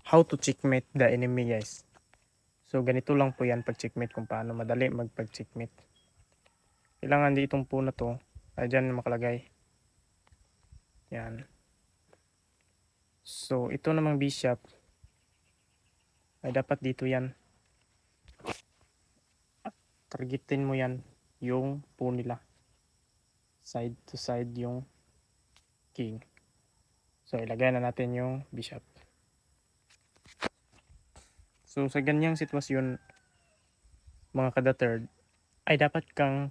how to checkmate the enemy, guys. So ganito lang po yan pag checkmate, kung paano madali magpag checkmate. Kailangan di itong pawn na to ay dyan makalagay. Yan. So ito namang bishop ay dapat dito yan. At targetin mo yan yung pawn nila. Side to side yung king. So ilagay na natin yung bishop. So sa ganyang sitwasyon, mga kada third, ay dapat kang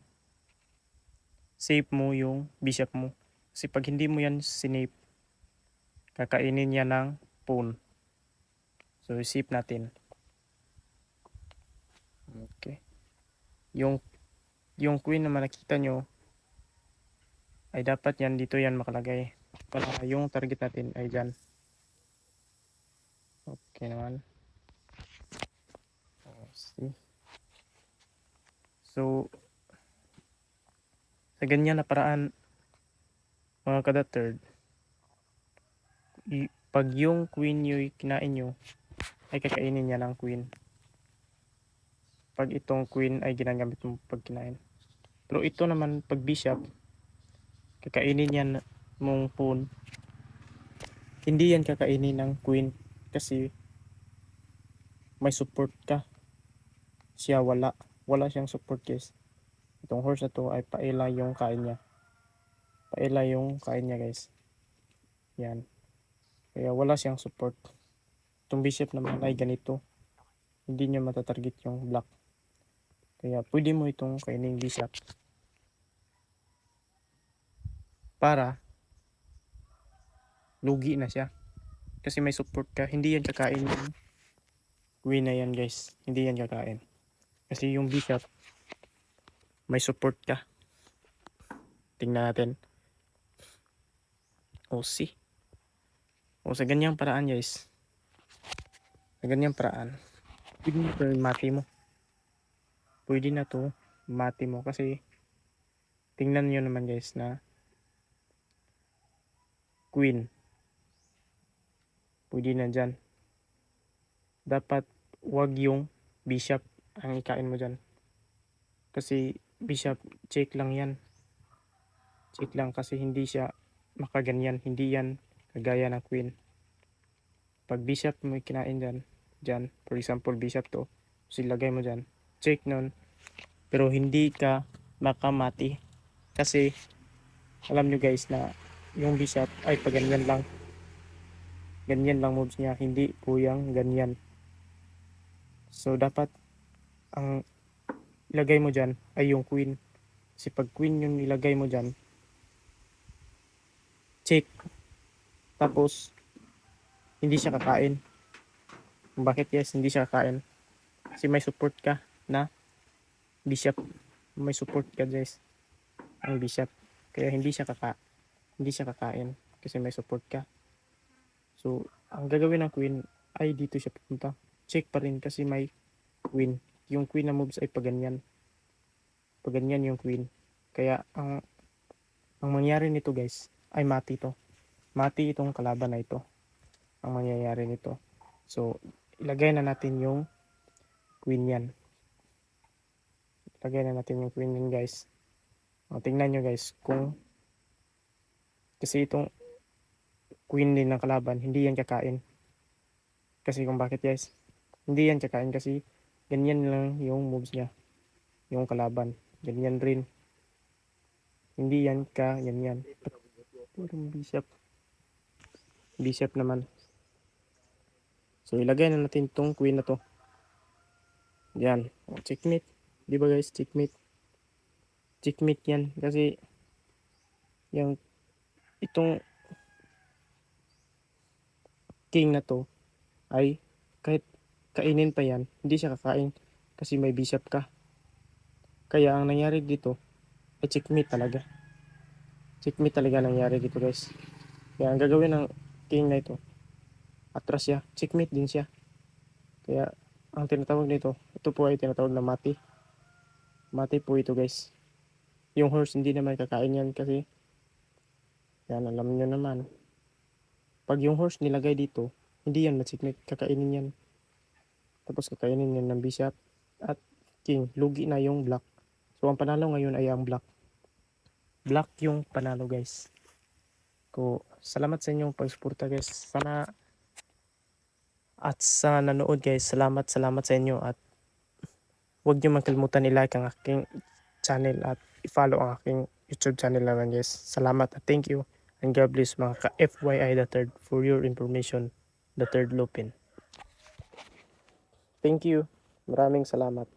save mo yung bishop mo. Kasi pag hindi mo yan sinave, kakainin niya ng pawn. So save natin. Okay. Yung queen naman nakita nyo, ay dapat yan dito yan makalagay. Para yung target natin ay dyan. Okay naman. See? So sa ganyan na paraan, mga kada third, pag yung queen nyo kinain nyo, ay kakainin niya ng queen. Pag itong queen ay ginagamit mo pag kinain. Pero ito naman pag bishop, kakainin yan mong pawn. Hindi yan kakainin ng queen kasi may support ka. Siya wala siyang support, guys. Itong horse na to ay paila yung kain niya. Paila yung kain niya, guys. Yan. Kaya wala siyang support. Itong bishop naman ay ganito. Hindi niya matatarget yung black. Kaya pwede mo itong kainin bishop. Para lugi na siya. Kasi may support ka. Hindi yan kakain yung queen na yan, guys. Hindi yan kakain. Kasi yung bishop, may support ka. Tingnan natin. O see. O sa ganyang paraan, guys. Sa ganyang paraan, pwede na ito mati mo. Pwede na to mati mo. Kasi tingnan nyo naman, guys, na queen. Pwede na dyan. Dapat wag yung bishop ang ikain mo dyan. Kasi bishop, check lang yan. Check lang kasi hindi siya makaganyan. Hindi yan kagaya ng queen. Pag bishop mo kinain dyan, for example bishop to, silagay mo dyan, check nun. Pero hindi ka makamati. Kasi alam nyo, guys, na yung bishop ay pag ganyan lang. Ganyan lang moves niya. Hindi po yung ganyan. So dapat ang ilagay mo dyan ay yung queen. Kasi pag queen yung ilagay mo dyan, check. Tapos hindi siya kakain. Bakit, yes, hindi siya kakain? Kasi may support ka na bishop. May support ka, guys, ang bishop. Kaya hindi siya kakain kasi may support ka. So ang gagawin ng queen ay dito siya pupunta. Check pa rin kasi may queen. Yung queen na moves ay paganyan. Paganyan yung queen. Kaya ang mangyayari nito, guys, ay mati to. Mati itong kalaban na ito. Ang mangyayari nito. So ilagay na natin yung queen yan. Ilagay na natin yung queen yan, guys. O, tingnan nyo, guys, kung kasi itong queen din ng kalaban, hindi yan kakain. Kasi kung bakit, guys, hindi yan kakain kasi ganyan lang yung moves niya. Yung kalaban, ganyan rin. Hindi yan ganyan. Yung bishop naman. So ilagay na natin tong queen na to. Yan. O, checkmate. Di ba, guys? Checkmate. Checkmate yan. Kasi yung itong king na to ay kahit kainin pa yan, hindi siya kakain kasi may bishop ka. Kaya ang nangyari dito ay checkmate talaga. Checkmate talaga nangyari dito, guys. Kaya ang gagawin ng king na ito, atras siya. Checkmate din siya. Kaya ang tinatawag nito, ito po ay tinatawag na mati. Mati po ito, guys. Yung horse hindi naman kakain yan kasi yan, alam nyo naman. Pag yung horse nilagay dito, Hindi yan ma-checkmate. Kakainin yan. Tapos kakainin yan ng bishop at king. Lugi na yung black. So ang panalo ngayon ay ang black. Black yung panalo guys. Salamat sa inyong pagsuporta guys. Sana at sa nanood guys, salamat sa inyo at huwag niyo makalimutan i-like ang aking channel at i-follow ang aking YouTube channel naman guys. Salamat at thank you and God bless mga ka-FYI the third for your information, the third Lupin. Thank you. Maraming salamat.